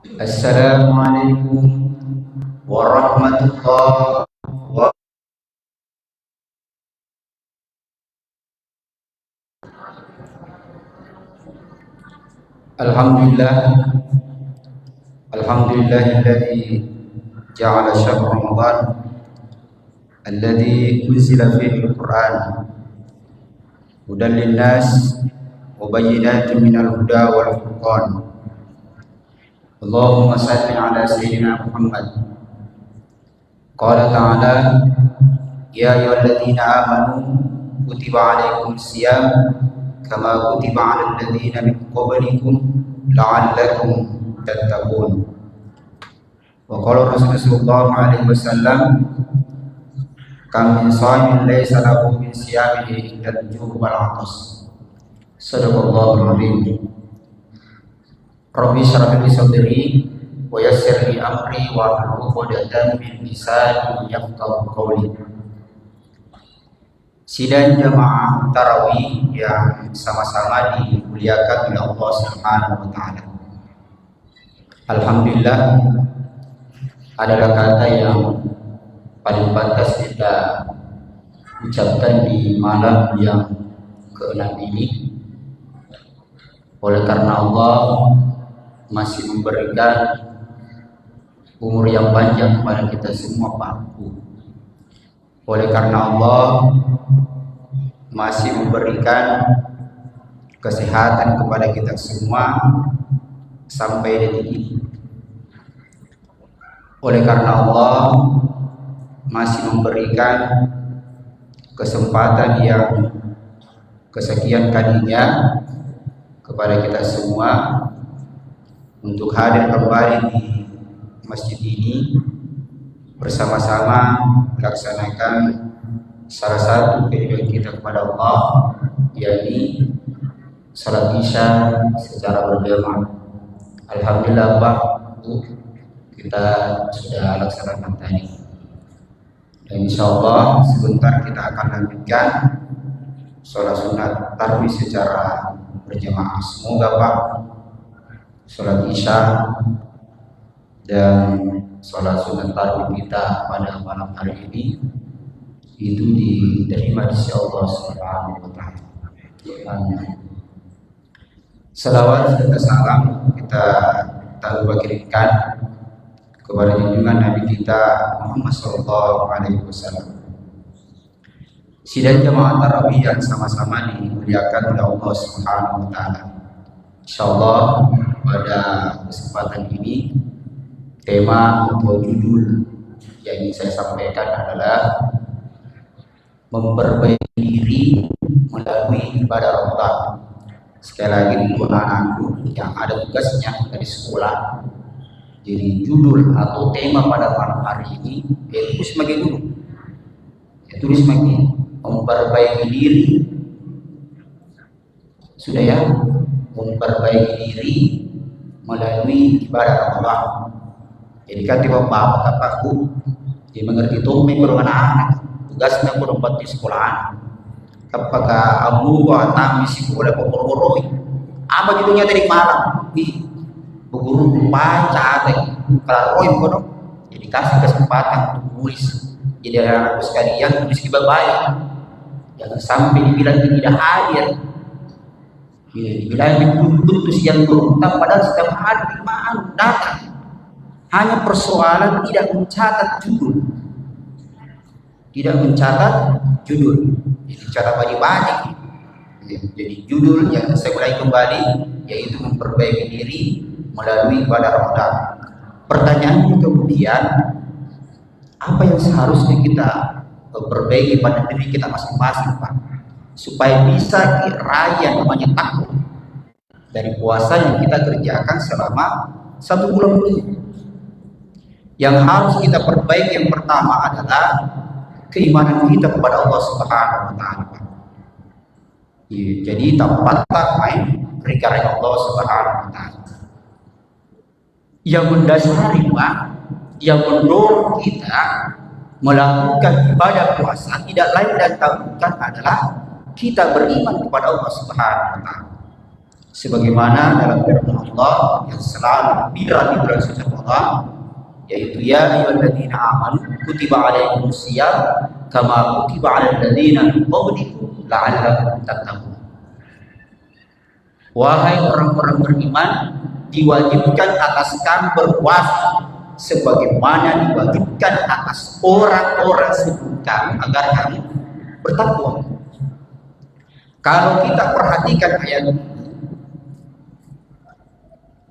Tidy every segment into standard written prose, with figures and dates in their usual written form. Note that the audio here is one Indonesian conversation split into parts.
Assalamualaikum warahmatullahi wabarakatuh. Alhamdulillah, alhamdulillahilladzi ja'ala syahr Ramadan alladzi unzila fihi al-Qur'an hudan lin-nas wa bayyinatin minal huda wal furqan. Allahumma salli ala sayyidina Muhammad. Qala ta'ala ya ayyuhalladzina amanu kutiba alaikumus shiyam kama kutiba 'alal ladzina min qablikum la'allakum tattaqun. Wa qala Rasulullah sallallahu alaihi wasallam kam min sha'imin laysa lahu min siyamihi illa al-ju' wal 'atas. Sadaqallahul azim. Rabbi shrah li sadri wa yassir li amri wa hlul 'uqdatam min lisani yafqahu qawli. Sidang jamaah tarawih yang sama-sama dimuliakan oleh Allah Subhanahu wa taala. Alhamdulillah adalah kata yang paling pantas kita ucapkan di malam yang ke-6 ini. Oleh karena Allah masih memberikan umur yang panjang kepada kita semua, Pak. Oleh karena Allah masih memberikan kesehatan kepada kita semua sampai detik ini. Oleh karena Allah masih memberikan kesempatan yang kesekian kalinya kepada kita semua untuk hadir kembali di masjid ini bersama-sama melaksanakan salah satu keinginan kita kepada Allah, yakni salat Isya secara berjamaah. Alhamdulillah Pak, kita sudah laksanakan tadi, dan insya Allah sebentar kita akan lanjutkan sholat sunat tarawih secara berjamaah. Semoga Pak sholat Isya dan sholat sunat tarawih kita pada malam hari ini itu diterima di sisi Allah Subhanahu wa taala. Salawat serta salam kita tak lupa kirimkan kepada junjungan Nabi kita Muhammad sallallahu alaihi wasallam. Sidang jamaah tarawih yang sama-sama dimuliakan oleh Allah Subhanahu wa taala. Insyaallah pada kesempatan ini tema atau judul yang ingin saya sampaikan adalah memperbaiki diri melalui ibadah Ramadan. Sekali lagi untuk anak-anakku yang ada tugasnya dari sekolah. Jadi judul atau tema pada malam hari ini yaitu sebagai dulu. Tulis sebagai memperbaiki diri. Sudah ya, memperbaiki diri melalui ibadah Ramadan. Jadi kata bapak-bapakku, dia mengerti tome kurang anak-anak. Tugasnya kurang buat di sekolahan. Apakah abu atau misi boleh pokok-pokok? Apa judulnya tadi malam? Guru baca kalau kono. Jadi kasih kesempatan untuk tulis. Jadi anak sekalian tulis baik. Jangan sampai dibilang tidak hadir. Dibilang putus yang berutang padahal setiap hari dimana datang. Hanya persoalan tidak mencatat judul. Tidak mencatat judul. Jadi cara banyak. Jadi judul yang saya mulai kembali yaitu memperbaiki diri melalui ibadah Ramadan. Pertanyaannya kemudian, apa yang seharusnya kita perbaiki pada diri kita masing-masing, Pak, supaya bisa raih namanya takwa dari puasa yang kita kerjakan selama 1 bulan ini. Yang harus kita perbaiki yang pertama adalah keimanan kita kepada Allah Subhanahu wa taala. Jadi tempatlah main perkara Allah Subhanahu wa taala. Yang mendasari Pak, yang mendorong kita melakukan ibadah puasa tidak lain dan tak bukan adalah kita beriman kepada Allah Subhanahu wa taala. sebagaimana dalam firman Allah yang selalu bilang di bulan suci Ramadan, yaitu ya ayyuhalladzina amanu kutiba alaikumusiyam kama kutiba alal ladzina min qablikum la'allakum tattaqun. Wahai orang-orang beriman, diwajibkan atas kamu berpuasa sebagaimana diwajibkan atas orang-orang sebelum kamu agar kamu bertakwa. Kalau kita perhatikan ayat ini,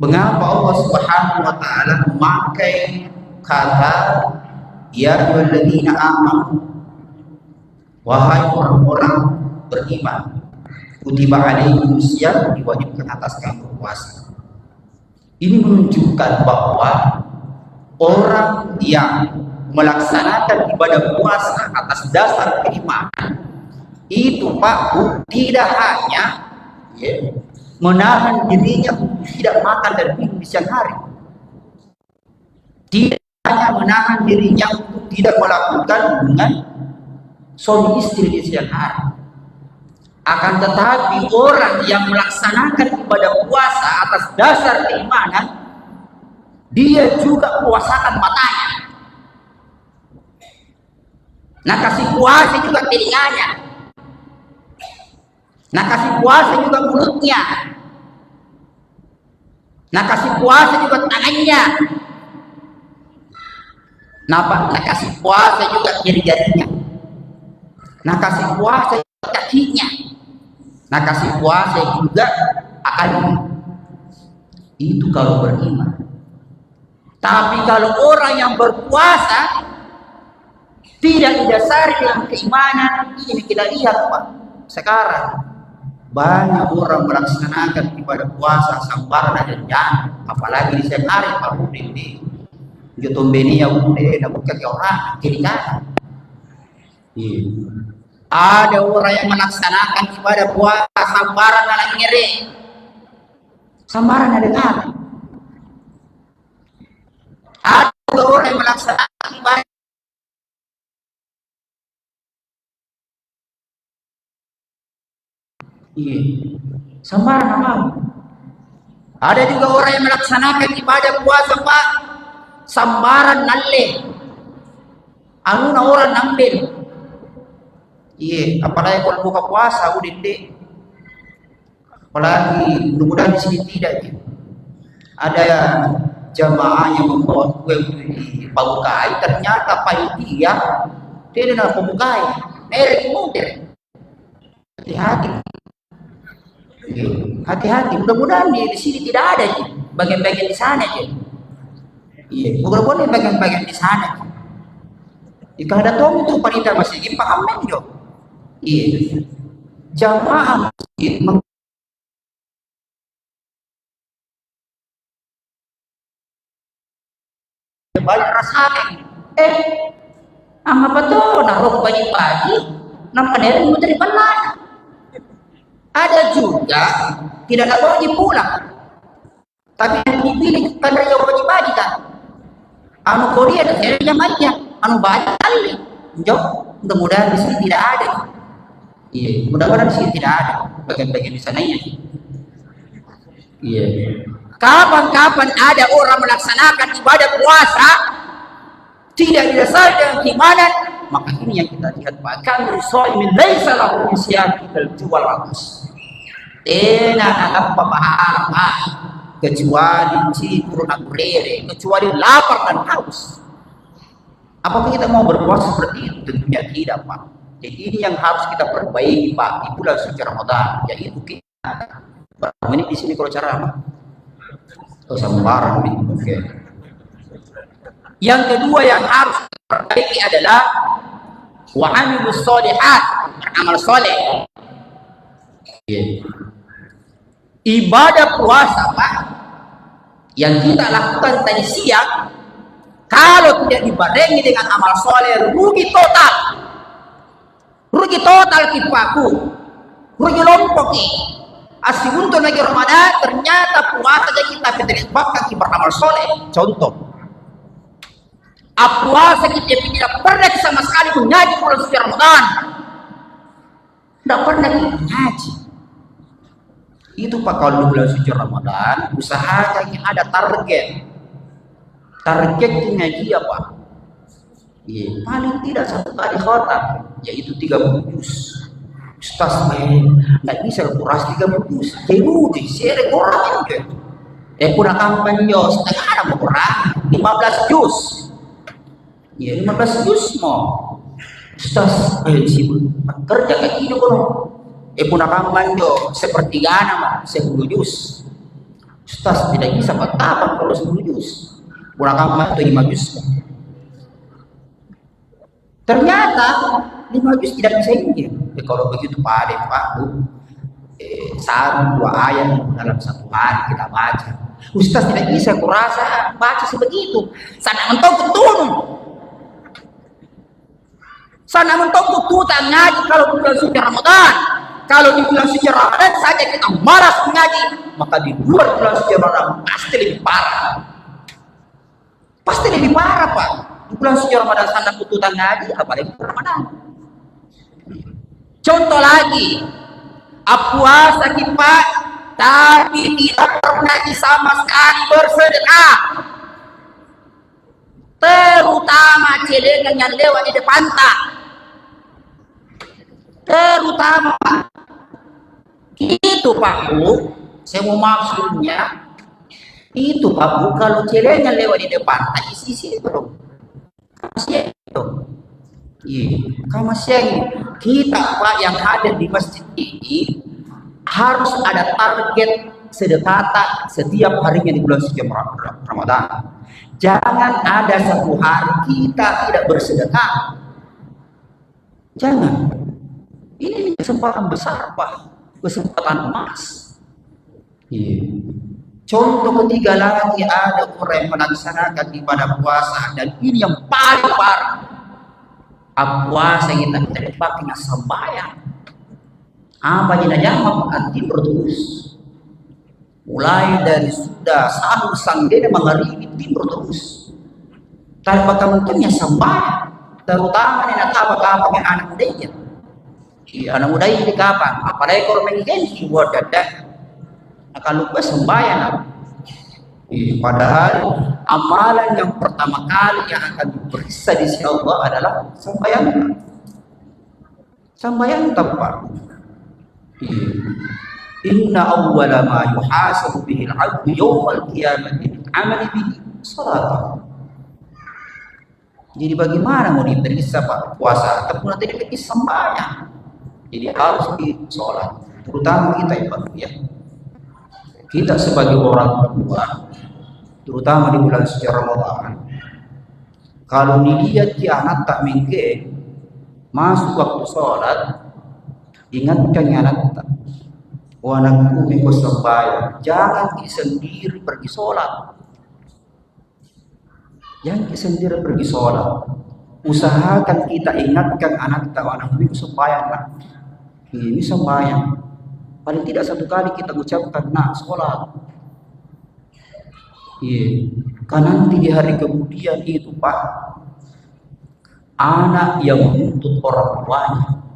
mengapa Allah Subhanahu wa taala memakai kata ya ayyuhalladzina amanu, wahai orang-orang beriman, kutiba alaikumusiyam, diwajibkan atas kamu berpuasa. Ini menunjukkan bahwa orang yang melaksanakan ibadah puasa atas dasar keimanan itu Pak tidak hanya menahan dirinya untuk tidak makan dan minum di siang hari, tidak hanya menahan dirinya untuk tidak melakukan hubungan suami istri di siang hari, akan tetapi orang yang melaksanakan ibadah puasa atas dasar keimanan, dia juga puasakan matanya, nah kasih puasa juga telinganya, nah kasih puasa juga mulutnya, nah kasih puasa juga tangannya, nah kasih puasa juga jari-jarinya, nah kasih puasa juga kakinya, nah kasih puasa juga akalnya. Itu kalau beriman. Tapi kalau orang yang berpuasa tidak didasari dengan keimanan, ini kita lihat Pak sekarang banyak orang melaksanakan ibadah puasa sambaran dan jangan, apalagi di siang hari Pak Udin di Jotombenia Udin bukan ke orang kiri kanan. Ada orang yang melaksanakan ibadah puasa sambaran dan ngeri, sambaran ada ngari. Ada orang yang melaksanakan ibadah sambaran apa? Ada juga orang yang melaksanakan ibadah puasa Pak sambaran nalle, anu orang nambil. Apalagi kalau buka puasa udah deh. Apalagi mudah-mudahan di sini tidak ada jamaah yang membawa kue di pabukai, ternyata panitia tidak ada pabukai, merek mudah. Hati-hati, hati-hati. Mudah-mudahan di sini tidak ada bagian-bagian di sana mudah-mudahan bagian-bagian di sana. Jika ada tom itu panitia masih paham jo. Jamaah masjid balik rasakan apa tuh naruh pagi-pagi nampak dari dari mana. Ada juga tidak ada wajib pulang, tapi yang dipilih karena yang wajib bagi kan anu Korea dan dari zamannya anu banyak kali jauh. Mudah-mudahan di sini tidak ada. Mudah-mudahan di sini tidak ada bagian-bagian di sananya. Kapan-kapan ada orang melaksanakan ibadah puasa tidak didasari dengan keimanan, maka ini yang kita lihat bahkan risaimin laisa lahu isyan bil juwal rakus. Apa pahala kecuali cikur akurere, kecuali lapar dan haus. Apakah kita mau berpuasa seperti itu? Tentunya tidak Pak. Jadi ini yang harus kita perbaiki Pak di bulan suci Ramadan. Yaitu kita berapa menit di sini kalau cara apa? Sambaran oke. Yang kedua yang harus diperbaiki adalah wa amilus sholihat, beramal soleh. Ibadah puasa Pak yang kita lakukan tadi siang, kalau tidak dibarengi dengan amal soleh, rugi total. Rugi total kipaku, rugi lompoki. Asibunto lagi Ramadan, ternyata puasa aja kita terlibatkan kita beramal soleh. Contoh, puasa kita tidak pernah sama sekali mengaji bulan suci Ramadan, tidak pernah mengaji. Itu Pak, kalau di bulan suci Ramadan usahakan ada target. Target ngaji apa? Iya, paling tidak 1 kali khatam, yaitu 30 juz. Ustaz, nggak bisa kuras 30 juz. Jadi sering orang juga. Puna kampanye setengah ada mau kurang 15 juz. Iya, 15 juz mau. Ustaz, sibuk kerja kayak gini bro. Puna kampanye sepertiga nama 10 juz. Ustaz, tidak bisa betapa kalau 10 juz. Puna kampanye itu 5 juz. Ternyata 5 juz tidak bisa injil. Kalau begitu Pak Ade, Pak Bu, 1-2 ayat dalam 1 hari kita baca. Ustaz, tidak bisa, kurasa baca sebegitu. Sana mentok betul. Sana mentok betul ngaji kalau bulan suci Ramadan. Kalau di bulan suci Ramadan saja kita malas mengaji, maka di luar bulan suci Ramadan pasti lebih parah. Pasti lebih parah Pak. Di bulan suci Ramadan sana pututan ngaji, apalagi Ramadan. Contoh lagi, puasa kita tapi tidak pernah sama sekali bersedekah, terutama celengan yang lewat di depan tak. Terutama itu Pak Bu, saya mau maksudnya itu Pak Bu, kalau celengan lewat di depan tak isi belum masih itu. Iya, kalau masih kita Pak yang ada di masjid ini harus ada target sedekah setiap harinya di bulan suci Ramadan. Jangan ada 1 hari kita tidak bersedekah. Jangan. Ini kesempatan besar Pak, kesempatan emas. Iya. Contoh ketiga lagi, ada orang yang melaksanakan ibadah puasa, dan ini yang paling parah. Puasa kita dipakai sembahyang. Apa jenayah anti terus. Mulai dari sudah sahur sampai mengharibi tidur terus. Tanpa kemudiannya sembahyang, terutama ini apa yang anak mudanya. Anak muda ini kapan? Apalagi kalau menggensi buat dadah. Kalau lupa sembahyang. Padahal amalan yang pertama kali yang akan diperiksa di sisi Allah adalah sembahyang. Sembahyang tempat. Inna awwala ma yuhasabu bihi al-'abdu yawmal qiyamati min 'amali bihi salat. Jadi bagaimana mau diperiksa Pak puasa? Tapi nanti diperiksa sembahyang. Jadi harus di sholat. Terutama kita ya. Kita sebagai orang tua, terutama di bulan suci Ramadan, kalau dilihat di anak tak mungkin masuk waktu sholat, ingatkan anak tak, anakku minggu sembahyang, jangan sendiri pergi sholat, usahakan kita ingatkan anak tak, anakku minggu sembahyang lah, ini sembahyang. Paling tidak 1 kali kita ucapkan, nah sholat. Iya, karena nanti di hari kemudian itu Pak, anak yang menuntut orang tuanya.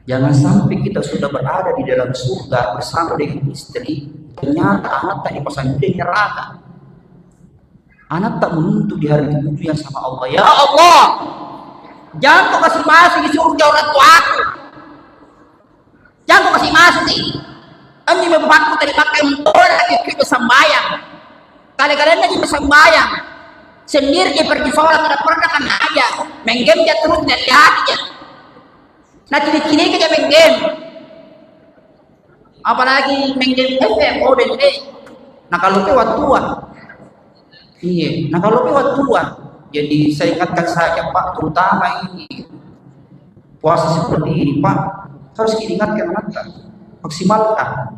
Jangan sampai kita sudah berada di dalam surga bersama dengan istri, ternyata anak tak dipasang di neraka. Anak tak menuntut di hari kemudian sama Allah, ya Allah, jangan kau kasih masuk di surga orang tuaku. Jangan kau kasih masuk nih. Ini bapakku tadi pakai mentor lagi kita sembahyang. Kali-kali lagi sembahyang. Sendiri dia pergi sholat tidak pernah kan aja. Main game dia terus dari hatinya. Nah ciri-ciri dia main game. Apalagi main game FM, ODD. Nah kalau lewat tua. Iya, nah kalau lewat tua. Jadi saya ingatkan saja Pak, terutama ini puasa seperti ini Pak, harus diingatkan anak, maksimalkan.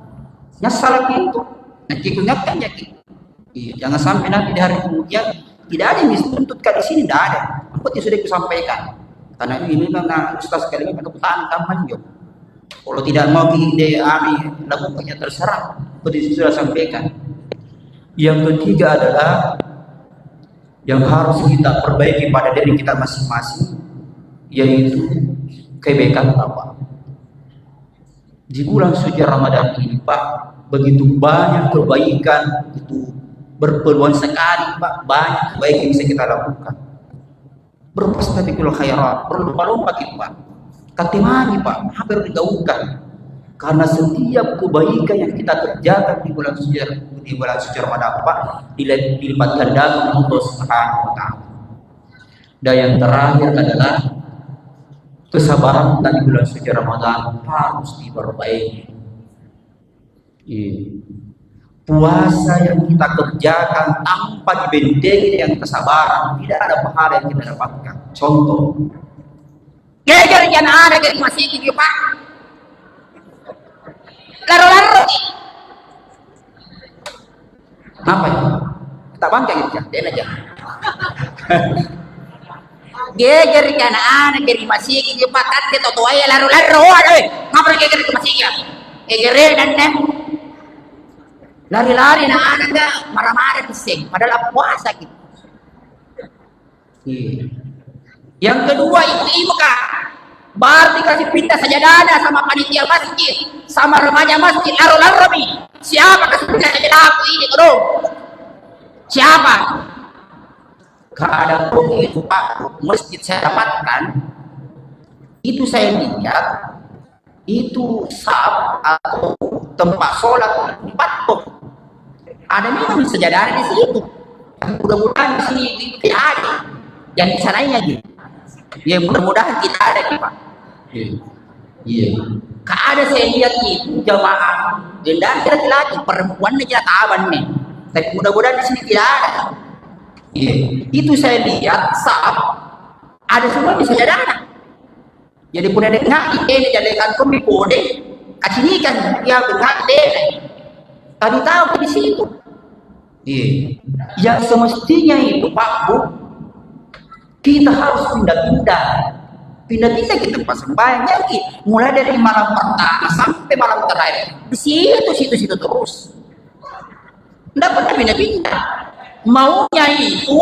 Nyasal itu, nanti ingatkan jadi. Iya, jangan sampai nanti di hari kemudian tidak ada yang dituntutkan di sini, tidak ada. Apa yang sudah disampaikan? Karena ini karena Ustaz sekali lagi keputaan kampanye. Kalau tidak mau ide kami lakukannya terserah, seperti sudah sampaikan. Yang ketiga adalah yang harus kita perbaiki pada diri kita masing-masing, yaitu kebaikan apa? Di bulan suci Ramadan ini Pak, begitu banyak kebaikan, itu berpeluang sekali Pak, banyak kebaikan yang bisa kita lakukan. Berpastabiqul khairat, berlomba-lomba kita Pak. Katimani Pak, hampir digaungkan. Karena setiap kebaikan yang kita kerjakan di bulan suci Ramadan Pak, dilipat gandakan Allah Subhanahu wa taala. Dan yang terakhir adalah kesabaran di bulan suci Ramadan harus diperbaiki. Puasa yang kita kerjakan tanpa dibentengi dengan kesabaran, tidak ada pahala yang kita dapatkan. Contoh, geger jangan ada geger masih gigi Pak, laro-laro apa ya? Kita bangga gitu ya, dia aja. geger jangan ada geger masih gigi Pak, tadi toto aja laro-laro, aduh, ngapain geger masih gigi? Geger dan lari-lari na anak nggak marah-marah pising, padahal puasa gitu. Yang kedua ibu kak, baru dikasih pindah sajadah sama panitia masjid, sama remaja masjid, laro-laro nih. Siapa kasih pindah sajadah aku ini dong? Siapa? keadaan itu Pak, masjid saya dapatkan, itu saya lihat, itu sab atau tempat sholat tempat kok ada memang sejadah di situ. Mudah-mudahan di sini itu tidak ada, yang di sananya gitu. Ya mudah-mudahan tidak ada gitu Pak. Iya. Ada saya lihat itu jamaah dan laki-laki perempuan aja taban nih. Tapi mudah-mudahan di sini tidak ada. Iya. Itu saya lihat sab ada semua di sejadah. Jadi punya dengar ini jadikan kami kode kasih kan dia dengar deh. Tadi tahu di situ. Iya. Yang semestinya itu Pak Bu, kita harus pindah-pindah ke tempat sembahyang lagi, mulai dari malam pertama sampai malam terakhir di situ terus. Tidak pernah pindah-pindah. Maunya itu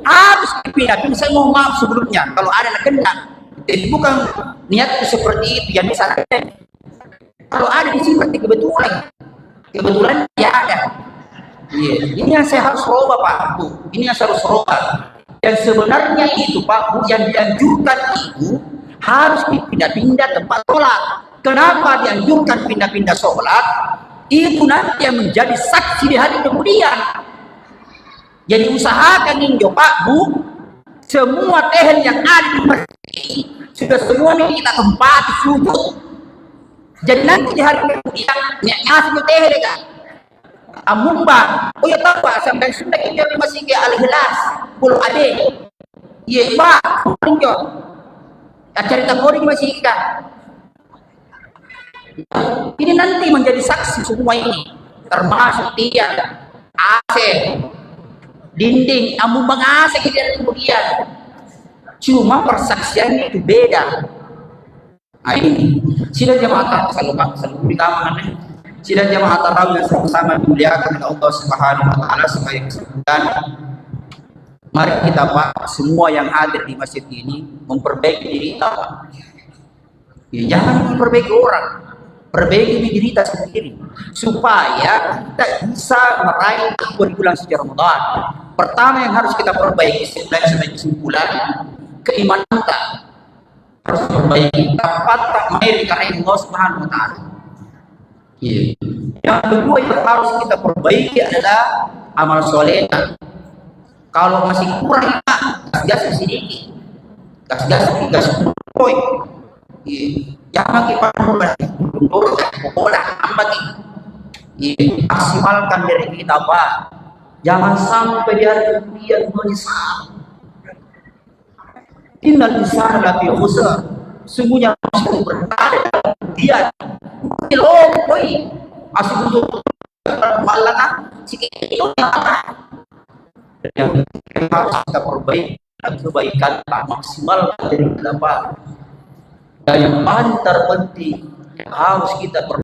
harus pindah-pindah. Saya mau maaf sebelumnya kalau ada yang kena. Jadi bukan niat seperti itu yang misalnya kalau ada di sini berarti kebetulan ya ada. Iya, ini yang saya harus rubah Pak Bu. Ini yang saya harus rubah. Dan sebenarnya itu Pak Bu, yang dianjurkan itu harus pindah-pindah tempat sholat. Kenapa dianjurkan pindah-pindah sholat? Itu nanti yang menjadi saksi di hari kemudian. Jadi usahakan ini Pak Bu, semua tehel yang ada di masjid sudah semua ini kita tempati sujud. Jadi nanti di hari kemudian ngasih tehel kan. Amumba, oh ya tahu Pak, sampai sudah kita masih ke Al-Ikhlas, belum ada. Iya Pak, tunjuk. Cerita kori masih ikan. Ini nanti menjadi saksi semua ini, termasuk dia, AC, dinding, amumba AC kita kemudian. Cuma persaksiannya itu beda. Nah ini, sila jamaah selalu di kamarnya. Sila jamaah tarawih yang sama-sama dimuliakan oleh Allah Subhanahu wa taala sebagai kesimpulan. Mari kita Pak, semua yang hadir di masjid ini memperbaiki diri kita Pak. Ya, jangan memperbaiki orang, perbaiki diri kita sendiri supaya kita bisa meraih bulan suci Ramadan. Pertama yang harus kita perbaiki sebagai kesimpulan, keimanan kita harus perbaiki, dapat takmir karena Allah Subhanahu wa taala. Yang kedua yang harus kita perbaiki adalah amal soleh. Kalau masih kurang gas sedikit, gas poin. Jangan kita bola bagi. Maksimalkan dari kita Pak. Jangan sampai di hari kemudian menyesal. Innal insana lafi khusr. Sungguhnya manusia berada dalam kerugian. Lopoi asik untuk malah sikit itu yang harus kita perbaiki kebaikan maksimal dari kita Pak. Dan yang paling terpenting harus kita perbaiki